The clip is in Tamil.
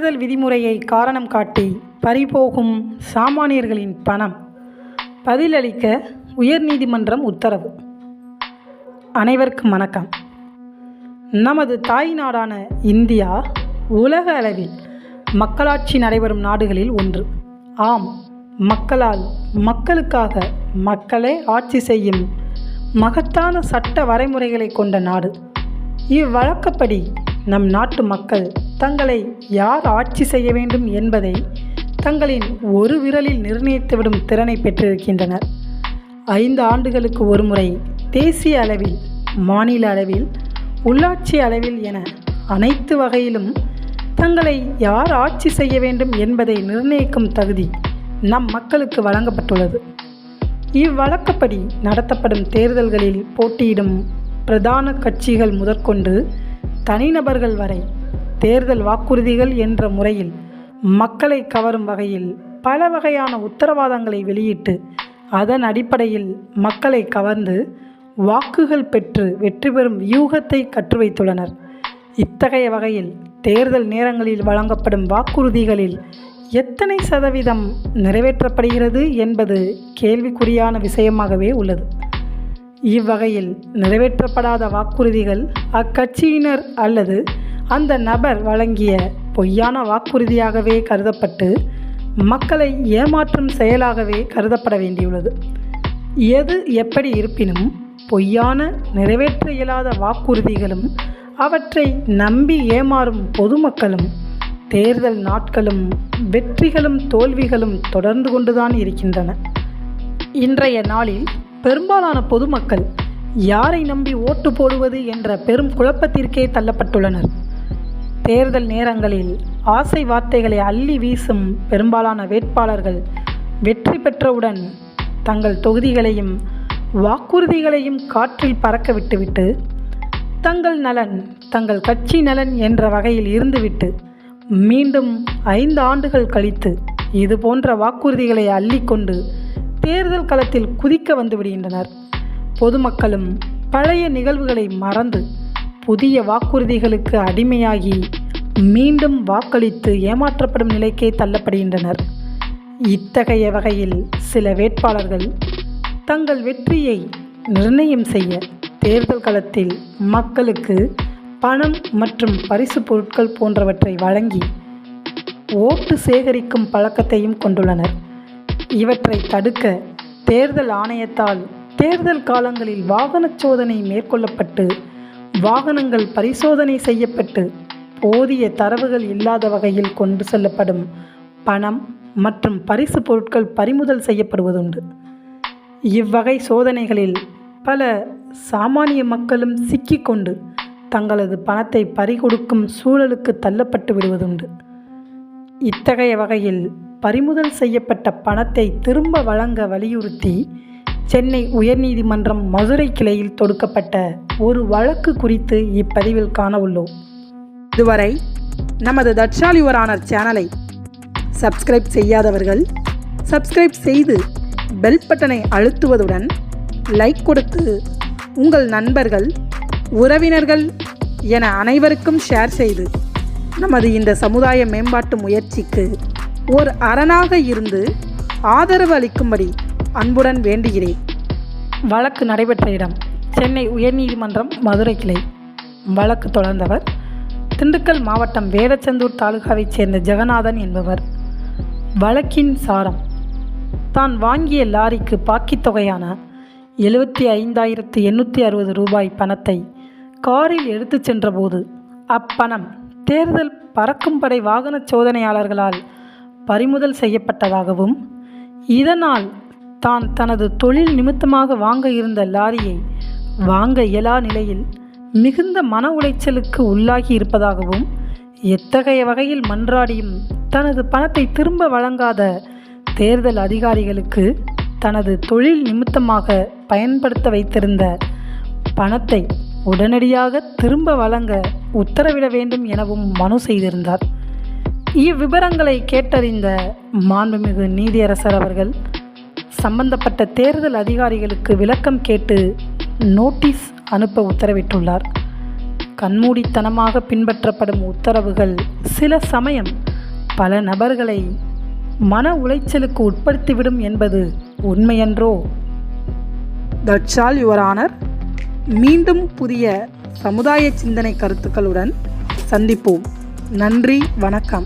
தேர்தல் விதிமுறையை காரணம் காட்டி பறிபோகும் சாமானியர்களின் பணம் பதிலளிக்க உயர்நீதிமன்றம் உத்தரவு. அனைவருக்கும் வணக்கம். நமது தாய் நாடான இந்தியா உலக அளவில் மக்களாட்சி நடைபெறும் நாடுகளில் ஒன்று. ஆம், மக்களால் மக்களுக்காக மக்களே ஆட்சி செய்யும் மகத்தான சட்ட வரைமுறைகளை கொண்ட நாடு. இவ்வழக்கப்படி நம் நாட்டு மக்கள் தங்களை யார் ஆட்சி செய்ய வேண்டும் என்பதை தங்களின் ஒரு விரலில் நிர்ணயித்துவிடும் திறனை பெற்றிருக்கின்றனர். 5 ஆண்டுகளுக்கு ஒருமுறை தேசிய அளவில், மாநில அளவில், உள்ளாட்சி அளவில் என அனைத்து வகையிலும் தங்களை யார் ஆட்சி செய்ய வேண்டும் என்பதை நிர்ணயிக்கும் தகுதி நம் மக்களுக்கு வழங்கப்பட்டுள்ளது. இவ்வழக்கப்படி நடத்தப்படும் தேர்தல்களில் போட்டியிடும் பிரதான கட்சிகள் முதற்கொண்டு தனிநபர்கள் வரை தேர்தல் வாக்குறுதிகள் என்ற முறையில் மக்களை கவரும் வகையில் பல வகையான உத்தரவாதங்களை வெளியிட்டு அதன் அடிப்படையில் மக்களை கவர்ந்து வாக்குகள் பெற்று வெற்றி பெறும் வியூகத்தை கற்று வைத்துள்ளனர். இத்தகைய வகையில் தேர்தல் நேரங்களில் வழங்கப்படும் வாக்குறுதிகளில் எத்தனை சதவீதம் நிறைவேற்றப்படுகிறது என்பது கேள்விக்குறியான விஷயமாகவே உள்ளது. இவ்வகையில் நிறைவேற்றப்படாத வாக்குறுதிகள் அக்கட்சியினர் அல்லது அந்த நபர் வழங்கிய பொய்யான வாக்குறுதியாகவே கருதப்பட்டு மக்களை ஏமாற்றும் செயலாகவே கருதப்பட வேண்டியுள்ளது. எது எப்படி இருப்பினும் பொய்யான நிறைவேற்ற இயலாத வாக்குறுதிகளும் அவற்றை நம்பி ஏமாறும் பொதுமக்களும் தேர்தல் நாட்களும் வெற்றிகளும் தோல்விகளும் தொடர்ந்து கொண்டுதான் இருக்கின்றன. இன்றைய நாளில் பெரும்பாலான பொதுமக்கள் யாரை நம்பி ஓட்டு போடுவது என்ற பெரும் குழப்பத்திற்கே தள்ளப்பட்டுள்ளனர். தேர்தல் நேரங்களில் ஆசை வார்த்தைகளை அள்ளி வீசும் பெரும்பாலான வேட்பாளர்கள் வெற்றி பெற்றவுடன் தங்கள் தொகுதிகளையும் வாக்குறுதிகளையும் காற்றில் பறக்க விட்டுவிட்டு தங்கள் நலன், தங்கள் கட்சி நலன் என்ற வகையில் இருந்துவிட்டு மீண்டும் 5 ஆண்டுகள் கழித்து இது போன்ற வாக்குறுதிகளை அள்ளிக்கொண்டு தேர்தல் களத்தில் குதிக்க வந்து விடுகின்றனர். பொதுமக்களும் பழைய நிகழ்வுகளை மறந்து புதிய வாக்குறுதிகளுக்கு அடிமையாகி மீண்டும் வாக்களித்து ஏமாற்றப்படும் நிலைக்கே தள்ளப்படுகின்றனர். இத்தகைய வகையில் சில வேட்பாளர்கள் தங்கள் வெற்றியை நிர்ணயம் செய்ய தேர்தல் களத்தில் மக்களுக்கு பணம் மற்றும் பரிசு பொருட்கள் போன்றவற்றை வழங்கி ஓட்டு சேகரிக்கும் பழக்கத்தையும் கொண்டுள்ளனர். இவற்றை தடுக்க தேர்தல் ஆணையத்தால் தேர்தல் காலங்களில் வாகன சோதனை மேற்கொள்ளப்பட்டு வாகனங்கள் பரிசோதனை செய்யப்பட்டு போதிய தரவுகள் இல்லாத வகையில் கொண்டு செல்லப்படும் பணம் மற்றும் பரிசு பொருட்கள் பறிமுதல் செய்யப்படுவதுண்டு. இவ்வகை சோதனைகளில் பல சாமானிய மக்களும் சிக்கிக்கொண்டு தங்களது பணத்தை பறிகொடுக்கும் சூழலுக்கு தள்ளப்பட்டு விடுவதுண்டு. இத்தகைய வகையில் பறிமுதல் செய்யப்பட்ட பணத்தை திரும்ப வழங்க வலியுறுத்தி சென்னை உயர்நீதிமன்றம் மதுரை கிளையில் தொடுக்கப்பட்ட ஒரு வழக்கு குறித்து இப்பதிவில் காண உள்ளோம். இதுவரை நமது தட்சால் யுவர் ஆனர் சேனலை சப்ஸ்கிரைப் செய்யாதவர்கள் சப்ஸ்கிரைப் செய்து பெல் பட்டனை அழுத்துவதுடன் லைக் கொடுத்து உங்கள் நண்பர்கள், உறவினர்கள் என அனைவருக்கும் ஷேர் செய்து நமது இந்த சமுதாய மேம்பாட்டு முயற்சிக்கு ஒரு அரணாக இருந்து ஆதரவு அளிக்கும்படி அன்புடன் வேண்டுகிறேன். வழக்கு நடைபெற்ற இடம் சென்னை உயர்நீதிமன்றம் மதுரை கிளை. வழக்கு தொடர்ந்தவர் திண்டுக்கல் மாவட்டம் வேடச்சந்தூர் தாலுகாவைச் சேர்ந்த ஜெகநாதன் என்பவர். வழக்கின் சாரம்: தான் வாங்கிய லாரிக்கு பாக்கித் தொகையான 75,860 ரூபாய் பணத்தை காரில் எடுத்துச் சென்றபோது அப்பணம் தேர்தல் பறக்கும் படை வாகன சோதனையாளர்களால் பறிமுதல் செய்யப்பட்டதாகவும், இதனால் தான் தனது தொழில் நிமித்தமாக வாங்க இருந்த லாரியை வாங்க இயலா நிலையில் மிகுந்த மன உளைச்சலுக்கு உள்ளாகி இருப்பதாகவும், எத்தகைய வகையில் மன்றாடியும் தனது பணத்தை திரும்ப வழங்காத தேர்தல் அதிகாரிகளுக்கு தனது தொழில் நிமித்தமாக பயன்படுத்த வைத்திருந்த பணத்தை உடனடியாக திரும்ப வழங்க உத்தரவிட வேண்டும் எனவும் மனு செய்திருந்தார். இவ்விபரங்களை கேட்டறிந்த மாண்புமிகு நீதியரசர் அவர்கள் சம்பந்தப்பட்ட தேர்தல் அதிகாரிகளுக்கு விளக்கம் கேட்டு நோட்டீஸ் அனுப்ப உத்தரவிட்டுள்ளார். கண்மூடித்தனமாக பின்பற்றப்படும் உத்தரவுகள் சில சமயம் பல நபர்களை மன உளைச்சலுக்கு உட்படுத்திவிடும் என்பது உண்மையன்றோ? That's all your honour. மீண்டும் புதிய சமுதாய சிந்தனை கருத்துக்களுடன் சந்திப்போம். நன்றி, வணக்கம்.